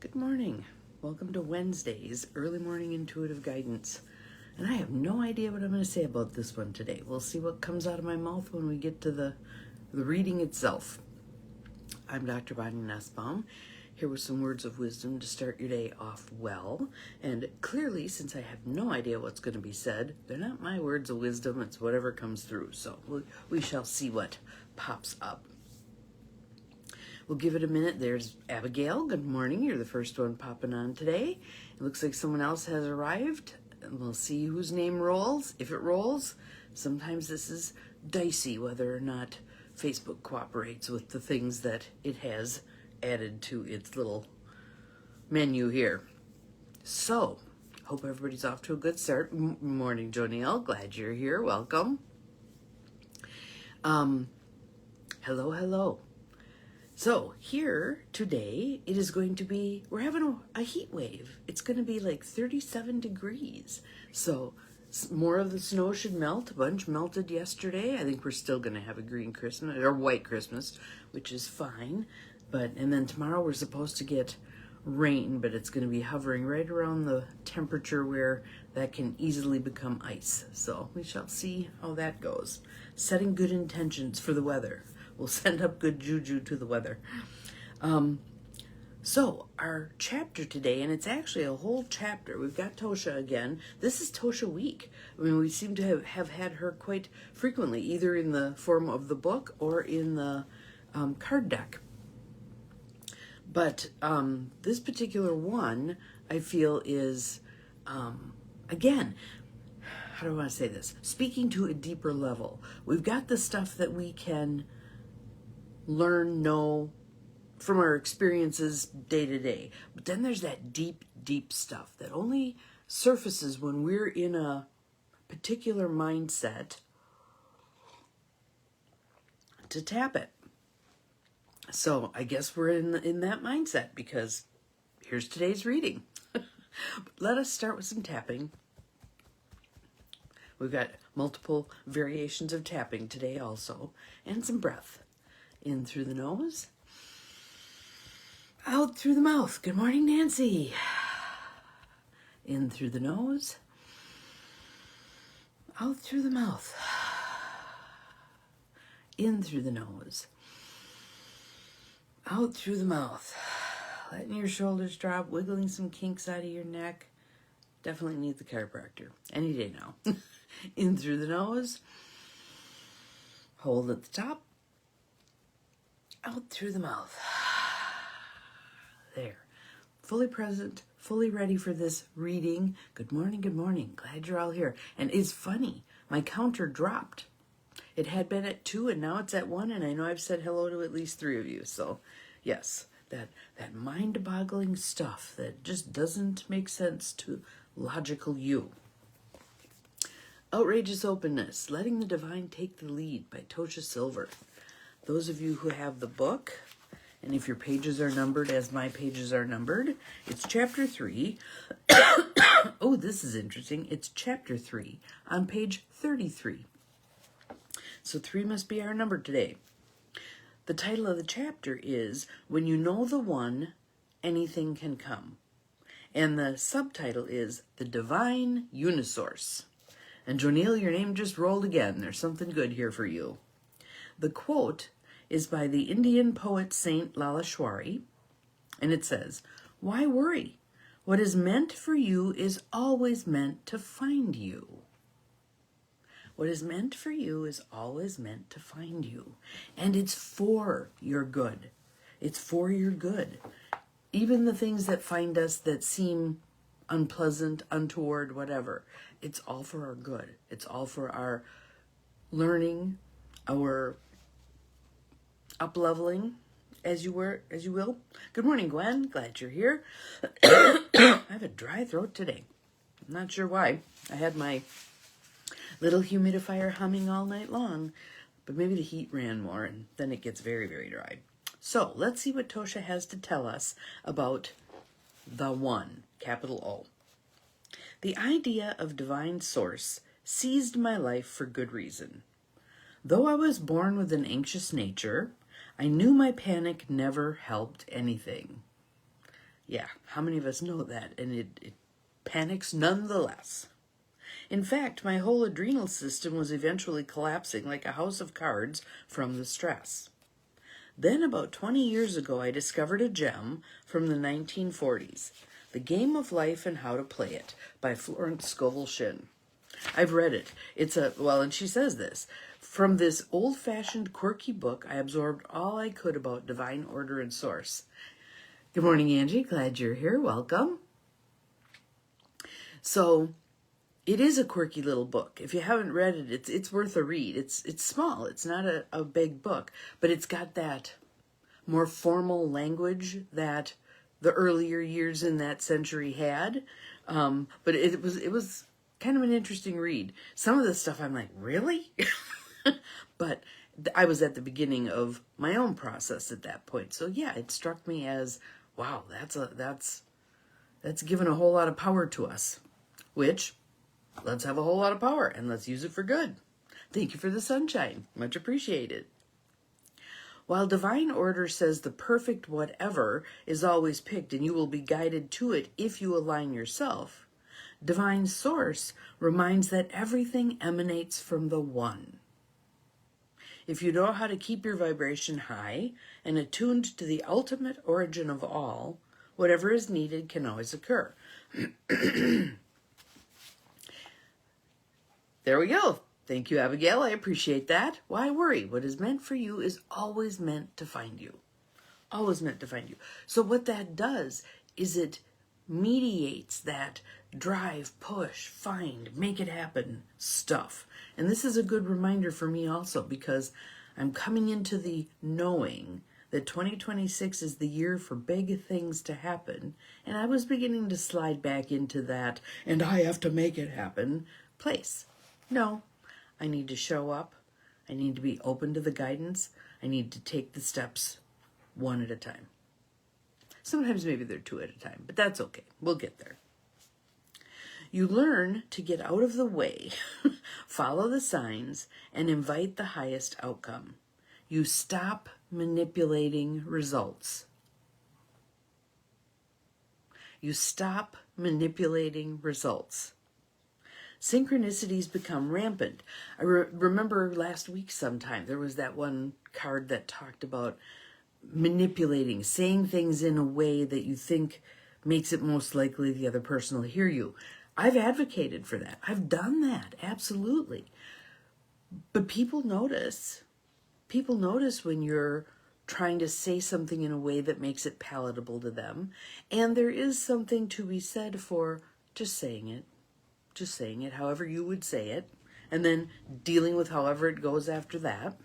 Good morning. Welcome to Wednesday's Early Morning Intuitive Guidance. And I have no idea what I'm going to say about this one today. We'll see what comes out of my mouth when we get to the reading itself. I'm Dr. Bonnie Nussbaum, here with some words of wisdom to start your day off well. And clearly, since I have no idea what's going to be said, they're not my words of wisdom, it's whatever comes through. So we shall see what pops up. We'll give it a minute. There's Abigail. Good morning. You're the first one popping on today. It looks like someone else has arrived. And we'll see whose name rolls. If it rolls, sometimes this is dicey whether or not Facebook cooperates with the things that it has added to its little menu here. So, hope everybody's off to a good start. Morning, Jonelle. Glad you're here. Welcome. Hello. So here today, it is going to be, we're having a heat wave. It's going to be like 37 degrees. So more of the snow should melt. A bunch melted yesterday. I think we're still going to have a green Christmas or white Christmas, which is fine. And then tomorrow we're supposed to get rain, but it's going to be hovering right around the temperature where that can easily become ice. So we shall see how that goes. Setting good intentions for the weather. We'll send up good juju to the weather. So our chapter today, and it's actually a whole chapter. We've got Tosha again. This is Tosha week. I mean, we seem to have had her quite frequently, either in the form of the book or in the card deck. But this particular one, I feel, is, again, how do I want to say this? Speaking to a deeper level. We've got the stuff that we can learn, know from our experiences day to day. But then there's that deep stuff that only surfaces when we're in a particular mindset to tap it. So I guess we're in that mindset because here's today's reading. Let us start with some tapping. We've got multiple variations of tapping today also, and some breath. In through the nose, out through the mouth. Good morning, Nancy. In through the nose, out through the mouth. In through the nose, out through the mouth. Letting your shoulders drop, wiggling some kinks out of your neck. Definitely need the chiropractor any day now. In through the nose, hold at the top. Out through the mouth. There. Fully present, fully ready for this reading. Good morning, good morning. Glad you're all here. And it's funny, my counter dropped. It had been at 2 and now it's at 1, and I know I've said hello to at least 3 of you. So, yes, that mind-boggling stuff that just doesn't make sense to logical you. Outrageous Openness, Letting the Divine Take the Lead by Tosha Silver. Those of you who have the book, and if your pages are numbered as my pages are numbered, it's chapter 3. Oh, this is interesting. It's chapter 3 on page 33. So 3 must be our number today. The title of the chapter is When You Know the One, Anything Can Come. And the subtitle is The Divine Uni-Source. And Jonelle, your name just rolled again. There's something good here for you. The quote is by the Indian poet Saint Lalashwari, and it says, "Why worry? What is meant for you is always meant to find you." What is meant for you is always meant to find you. And it's for your good. It's for your good. Even the things that find us that seem unpleasant, untoward, whatever, it's all for our good. It's all for our learning, our up-leveling, as you will. Good morning, Gwen. Glad you're here. I have a dry throat today. I'm not sure why. I had my little humidifier humming all night long, but maybe the heat ran more, and then it gets very, very dry. So let's see what Tosha has to tell us about the One, capital O. The idea of divine source seized my life for good reason. Though I was born with an anxious nature, I knew my panic never helped anything. Yeah, how many of us know that? And it panics nonetheless. In fact, my whole adrenal system was eventually collapsing like a house of cards from the stress. Then, about 20 years ago, I discovered a gem from the 1940s, The Game of Life and How to Play It by Florence Scovel Shinn. I've read it. And she says this, from this old-fashioned, quirky book, I absorbed all I could about divine order and source. Good morning, Angie. Glad you're here. Welcome. So, it is a quirky little book. If you haven't read it, it's worth a read. It's small. It's not a big book, but it's got that more formal language that the earlier years in that century had. But it was kind of an interesting read. Some of the stuff I'm like, really? But I was at the beginning of my own process at that point. So yeah, it struck me as, wow, that's given a whole lot of power to us, which let's have a whole lot of power and let's use it for good. Thank you for the sunshine. Much appreciated. While divine order says the perfect whatever is always picked and you will be guided to it if you align yourself, divine source reminds that everything emanates from the one. If you know how to keep your vibration high and attuned to the ultimate origin of all, whatever is needed can always occur. There we go. Thank you, Abigail. I appreciate that. Why worry? What is meant for you is always meant to find you. Always meant to find you. So what that does is it mediates that drive, push, find, make it happen stuff. And this is a good reminder for me also, because I'm coming into the knowing that 2026 is the year for big things to happen. And I was beginning to slide back into that, and I have to make it happen place. No, I need to show up. I need to be open to the guidance. I need to take the steps one at a time. Sometimes maybe they're two at a time, but that's okay. We'll get there. You learn to get out of the way, follow the signs, and invite the highest outcome. You stop manipulating results. You stop manipulating results. Synchronicities become rampant. I remember last week sometime, there was that one card that talked about manipulating, saying things in a way that you think makes it most likely the other person will hear you. I've advocated for that. I've done that, absolutely. But people notice. People notice when you're trying to say something in a way that makes it palatable to them. And there is something to be said for just saying it. Just saying it however you would say it, and then dealing with however it goes after that.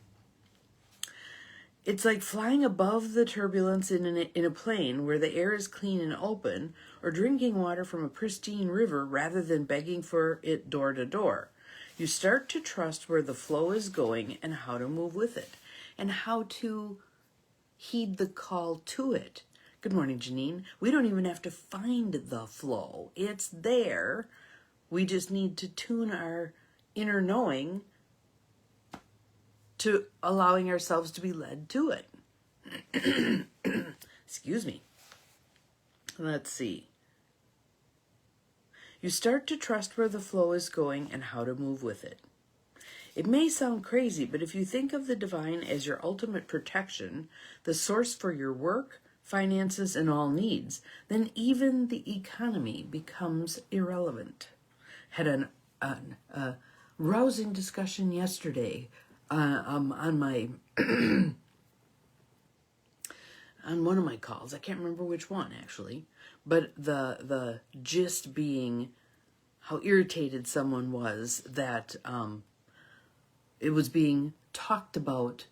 It's like flying above the turbulence in a plane where the air is clean and open, or drinking water from a pristine river rather than begging for it door to door. You start to trust where the flow is going and how to move with it, and how to heed the call to it. Good morning, Janine. We don't even have to find the flow. It's there. We just need to tune our inner knowing to allowing ourselves to be led to it. Excuse me. Let's see. You start to trust where the flow is going and how to move with it. It may sound crazy, but if you think of the divine as your ultimate protection, the source for your work, finances, and all needs, then even the economy becomes irrelevant. Had a rousing discussion yesterday on my on one of my calls. I can't remember which one actually, but the gist being how irritated someone was that it was being talked about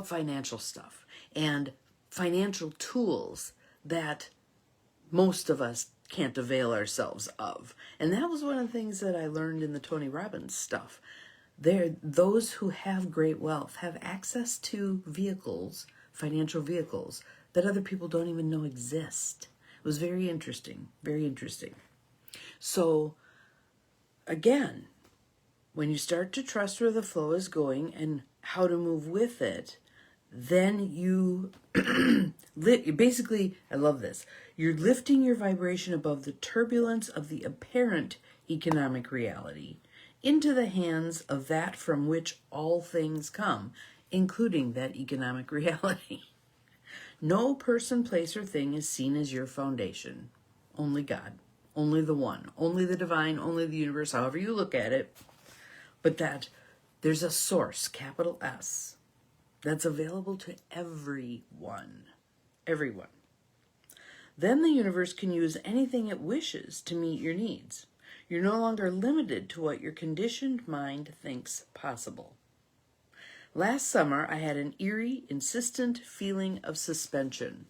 financial stuff and financial tools that most of us can't avail ourselves of. And that was one of the things that I learned in the Tony Robbins stuff. Those who have great wealth have access to vehicles, financial vehicles, that other people don't even know exist. It was very interesting, very interesting. So, again, when you start to trust where the flow is going and how to move with it, then you basically, I love this. You're lifting your vibration above the turbulence of the apparent economic reality into the hands of that from which all things come, including that economic reality. No person, place, or thing is seen as your foundation. Only God, only the one, only the divine, only the universe, however you look at it. But that there's a source, capital S, that's available to everyone. Everyone. Then the universe can use anything it wishes to meet your needs. You're no longer limited to what your conditioned mind thinks possible. Last summer, I had an eerie, insistent feeling of suspension.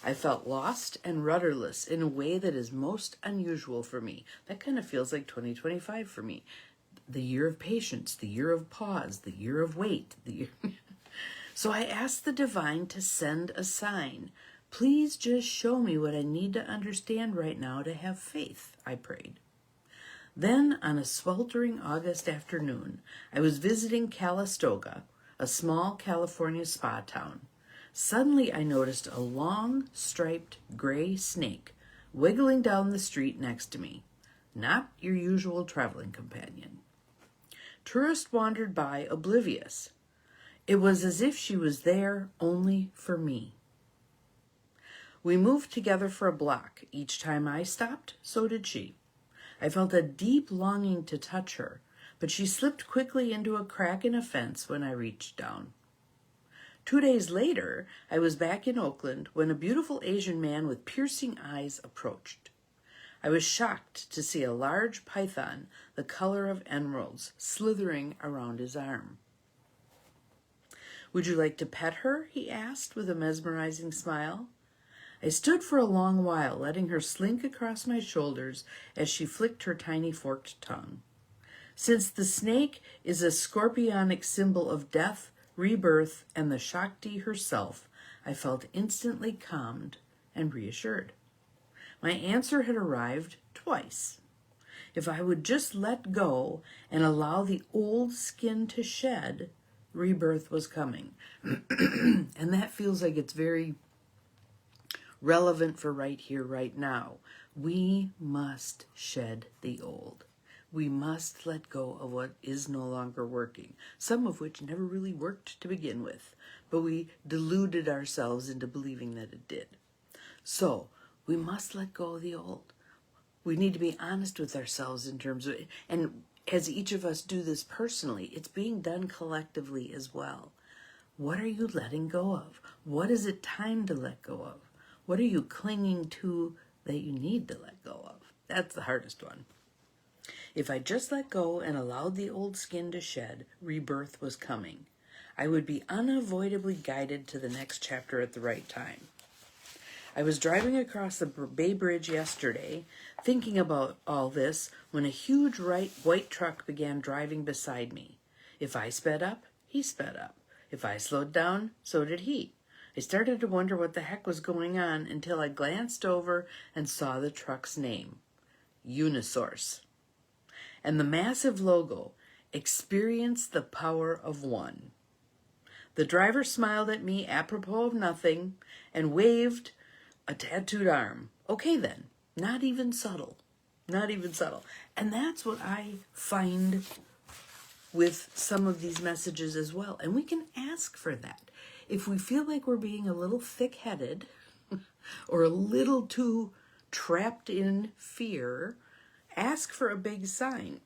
I felt lost and rudderless in a way that is most unusual for me. That kind of feels like 2025 for me. The year of patience, the year of pause, the year of wait, the year... So I asked the divine to send a sign. Please just show me what I need to understand right now to have faith, I prayed. Then, on a sweltering August afternoon, I was visiting Calistoga, a small California spa town. Suddenly, I noticed a long, striped gray snake wiggling down the street next to me. Not your usual traveling companion. Tourists wandered by, oblivious. It was as if she was there only for me. We moved together for a block. Each time I stopped, so did she. I felt a deep longing to touch her, but she slipped quickly into a crack in a fence when I reached down. 2 days later, I was back in Oakland when a beautiful Asian man with piercing eyes approached. I was shocked to see a large python, the color of emeralds, slithering around his arm. Would you like to pet her? He asked with a mesmerizing smile. I stood for a long while, letting her slink across my shoulders as she flicked her tiny forked tongue. Since the snake is a scorpionic symbol of death, rebirth, and the Shakti herself, I felt instantly calmed and reassured. My answer had arrived twice. If I would just let go and allow the old skin to shed, rebirth was coming. And that feels like it's very relevant for right here, right now. We must shed the old. We must let go of what is no longer working, some of which never really worked to begin with, but we deluded ourselves into believing that it did. So, we must let go of the old. We need to be honest with ourselves in terms of, and as each of us do this personally, it's being done collectively as well. What are you letting go of? What is it time to let go of? What are you clinging to that you need to let go of? That's the hardest one. If I just let go and allowed the old skin to shed, rebirth was coming. I would be unavoidably guided to the next chapter at the right time. I was driving across the Bay Bridge yesterday, thinking about all this, when a huge white truck began driving beside me. If I sped up, he sped up. If I slowed down, so did he. I started to wonder what the heck was going on until I glanced over and saw the truck's name, Uni-Source. And the massive logo, Experience the Power of One. The driver smiled at me apropos of nothing and waved a tattooed arm. Okay then, not even subtle. Not even subtle. And that's what I find with some of these messages as well. And we can ask for that. If we feel like we're being a little thick-headed or a little too trapped in fear, ask for a big sign.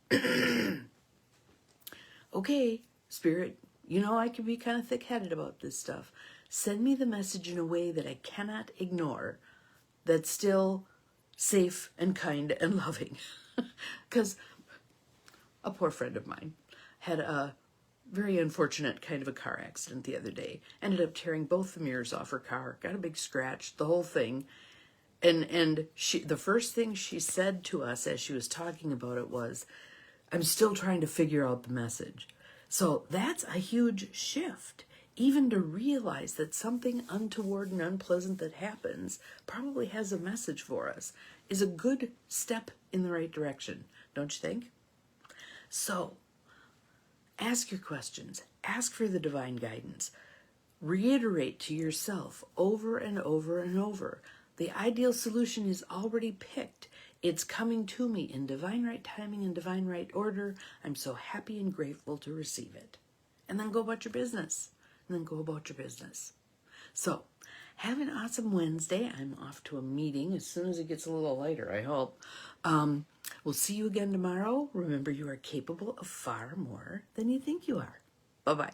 Okay, Spirit, you know I can be kind of thick-headed about this stuff. Send me the message in a way that I cannot ignore, that's still safe and kind and loving. Because a poor friend of mine had a very unfortunate kind of a car accident the other day. Ended up tearing both the mirrors off her car, got a big scratch, the whole thing. And she, the first thing she said to us as she was talking about it was, I'm still trying to figure out the message. So that's a huge shift. Even to realize that something untoward and unpleasant that happens probably has a message for us is a good step in the right direction, don't you think? So, ask your questions. Ask for the divine guidance. Reiterate to yourself over and over and over. The ideal solution is already picked. It's coming to me in divine right timing and divine right order. I'm so happy and grateful to receive it. And then go about your business. So, have an awesome Wednesday. I'm off to a meeting as soon as it gets a little lighter, I hope. We'll see you again tomorrow. Remember, you are capable of far more than you think you are. Bye-bye.